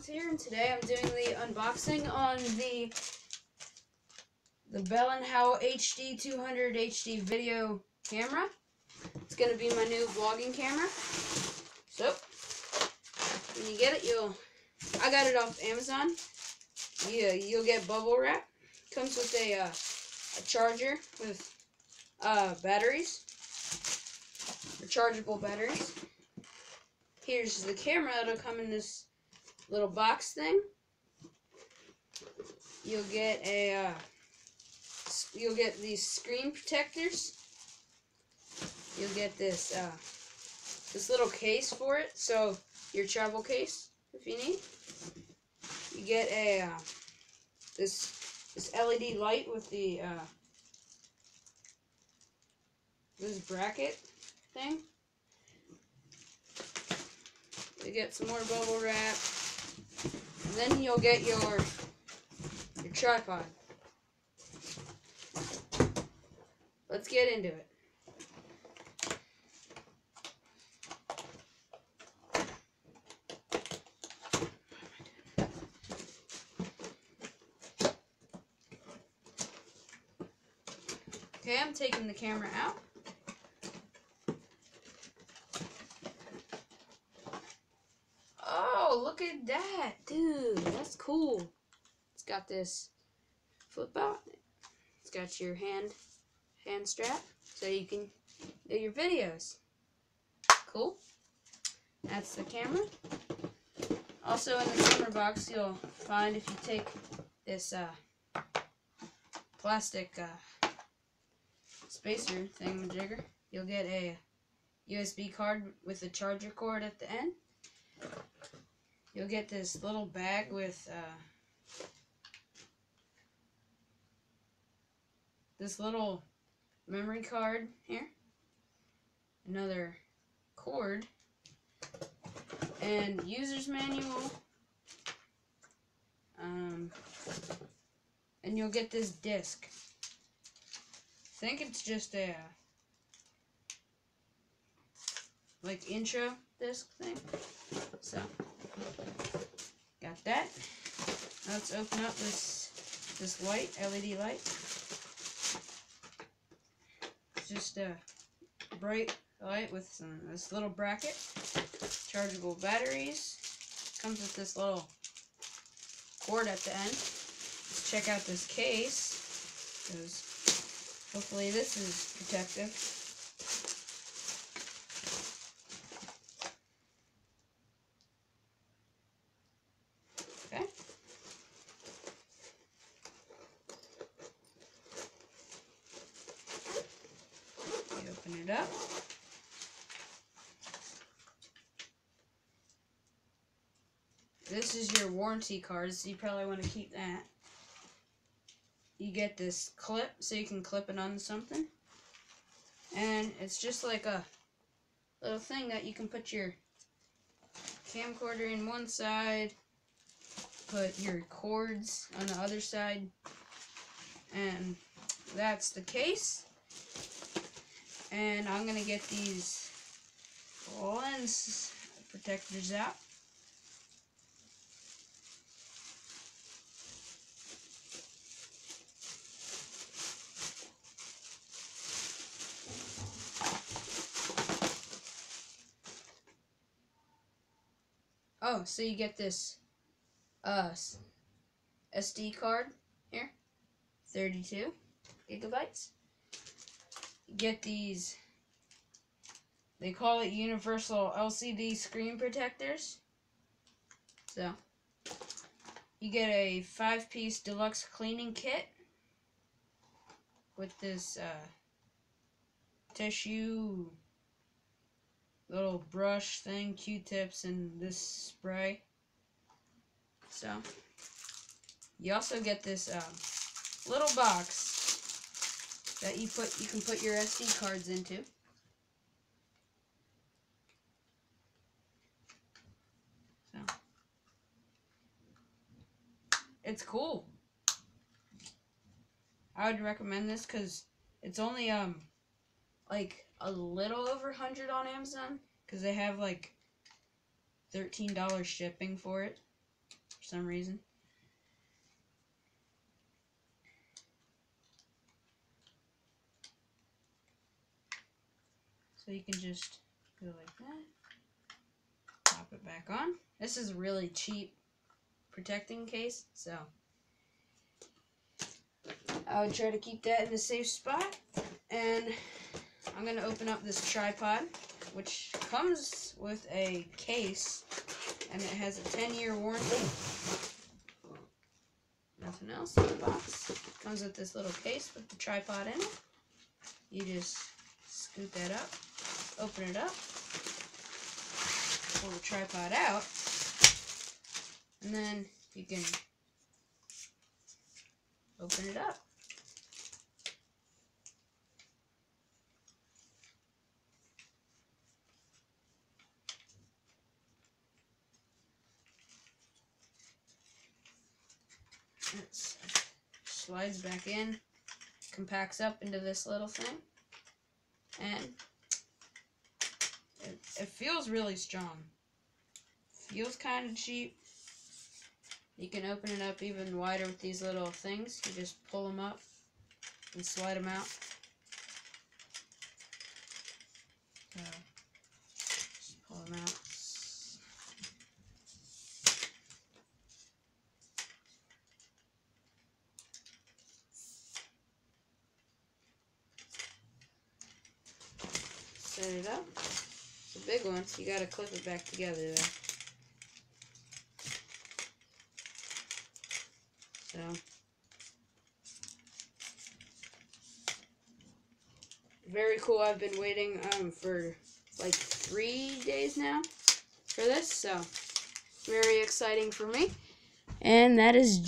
Vlogs here, and today I'm doing the unboxing on the Bell & Howell DV200 HD video camera. It's going to be my new vlogging camera. So, when you get it, I got it off Amazon. You'll get bubble wrap. Comes with a charger with batteries, rechargeable batteries. Here's the camera. It'll come in this little box thing. You'll get these screen protectors. You'll get this little case for it, so your travel case if you need. You get this LED light with the this bracket thing. You get some more bubble wrap. And then you'll get your tripod. Let's get into it. Okay, I'm taking the camera out. Oh, look at that, dude. That's cool. It's got this flip out. It's got your hand strap, so you can do your videos. Cool. That's the camera. Also in the camera box, you'll find, if you take this plastic spacer thingamajigger, you'll get a USB card with a charger cord at the end. You'll get this little bag with this little memory card here, another cord, and user's manual, and you'll get this disc. I think it's just a like intro disc thing. So got that. Now let's open up this light, LED light. It's just a bright light with this little bracket, chargeable batteries. Comes with this little cord at the end. Let's check out this case, because hopefully this is protective. Okay. You open it up. This is your warranty card, so you probably want to keep that. You get this clip, so you can clip it onto something. And it's just like a little thing that you can put your camcorder in one side, put your cords on the other side, and that's the case. And I'm gonna get these lens protectors out. Oh, so you get this SD card here, 32 gigabytes. You get these, they call it universal LCD screen protectors. So you get a 5-piece deluxe cleaning kit with this tissue, little brush thing, Q-tips, and this spray. So you also get this little box that you can put your SD cards into. So it's cool. I would recommend this because it's only like a little over 100 on Amazon, because they have like $13 shipping for it. some reason. So you can just go like that. Pop it back on. This is a really cheap protecting case, so I would try to keep that in a safe spot. And I'm going to open up this tripod, which comes with a case, and it has a 10-year warranty. Nothing else in the box. Comes with this little case with the tripod in it. You just scoot that up, open it up, pull the tripod out, and then you can open it up. It slides back in, compacts up into this little thing, and it feels really strong. Feels kind of cheap. You can open it up even wider with these little things. You just pull them up and slide them out. So, just pull them out. Set it up. It's a big one, so you gotta clip it back together though. So very cool. I've been waiting for like 3 days now for this, so very exciting for me. And that is